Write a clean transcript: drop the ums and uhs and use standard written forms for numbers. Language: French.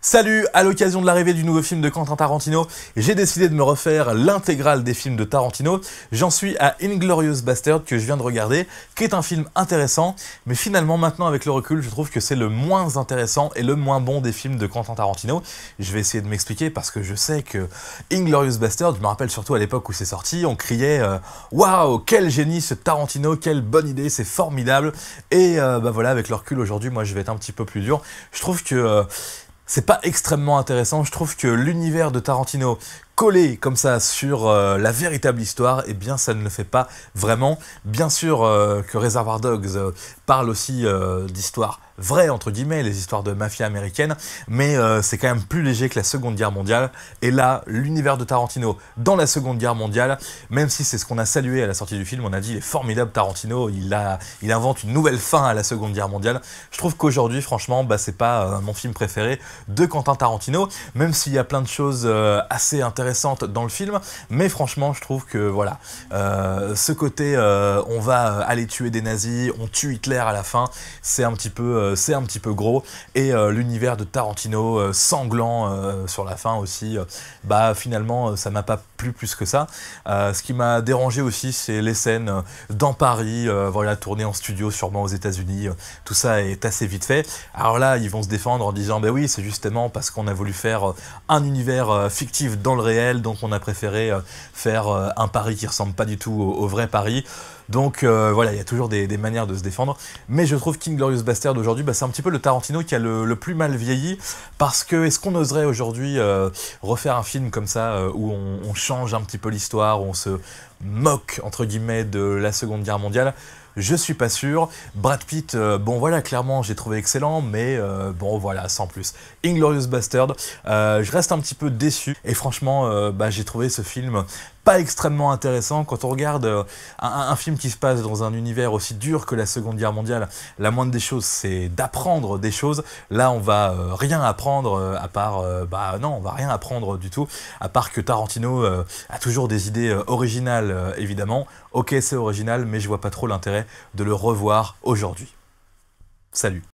Salut! À l'occasion de l'arrivée du nouveau film de Quentin Tarantino, j'ai décidé de me refaire l'intégrale des films de Tarantino. J'en suis à Inglourious Basterds que je viens de regarder, qui est un film intéressant, mais finalement maintenant avec le recul, je trouve que c'est le moins intéressant et le moins bon des films de Quentin Tarantino. Je vais essayer de m'expliquer parce que je sais que Inglourious Basterds, je me rappelle surtout à l'époque où c'est sorti, on criait waouh, quel génie ce Tarantino, quelle bonne idée, c'est formidable. Et bah voilà, avec le recul aujourd'hui, moi je vais être un petit peu plus dur. Je trouve que c'est pas extrêmement intéressant, je trouve que l'univers de Tarantino collé comme ça sur la véritable histoire, eh bien ça ne le fait pas vraiment. Bien sûr que Reservoir Dogs parle aussi d'histoires vraies, entre guillemets, les histoires de mafia américaine, mais c'est quand même plus léger que la Seconde Guerre mondiale. Et là, l'univers de Tarantino dans la Seconde Guerre mondiale, même si c'est ce qu'on a salué à la sortie du film, on a dit il est formidable Tarantino, il invente une nouvelle fin à la Seconde Guerre mondiale. Je trouve qu'aujourd'hui, franchement, bah, c'est pas mon film préféré de Quentin Tarantino, même s'il y a plein de choses assez intéressantes dans le film, mais franchement je trouve que voilà, ce côté on va aller tuer des nazis, on tue Hitler à la fin, c'est un petit peu gros, et l'univers de Tarantino sanglant sur la fin aussi, bah finalement ça m'a pas plu plus que ça. Ce qui m'a dérangé aussi, c'est les scènes dans Paris, voilà, tournées en studio sûrement aux États-Unis, tout ça est assez vite fait. Alors là ils vont se défendre en disant bah oui, c'est justement parce qu'on a voulu faire un univers fictif dans le réel, donc on a préféré faire un Paris qui ressemble pas du tout au vrai Paris. Donc voilà, il y a toujours des manières de se défendre. Mais je trouve qu'Inglourious Basterds aujourd'hui, bah, c'est un petit peu le Tarantino qui a le plus mal vieilli. Parce que est-ce qu'on oserait aujourd'hui refaire un film comme ça où on change un petit peu l'histoire, où on se moque entre guillemets de la Seconde Guerre mondiale? Je suis pas sûr. Brad Pitt, bon voilà, clairement j'ai trouvé excellent, mais bon voilà, sans plus. Inglourious Basterds, je reste un petit peu déçu, et franchement, bah, j'ai trouvé ce film pas extrêmement intéressant. Quand on regarde un film qui se passe dans un univers aussi dur que la Seconde Guerre mondiale, la moindre des choses c'est d'apprendre des choses. Là on va rien apprendre à part, bah non, on va rien apprendre du tout, à part que Tarantino a toujours des idées originales évidemment. Ok, c'est original, mais je vois pas trop l'intérêt de le revoir aujourd'hui. Salut.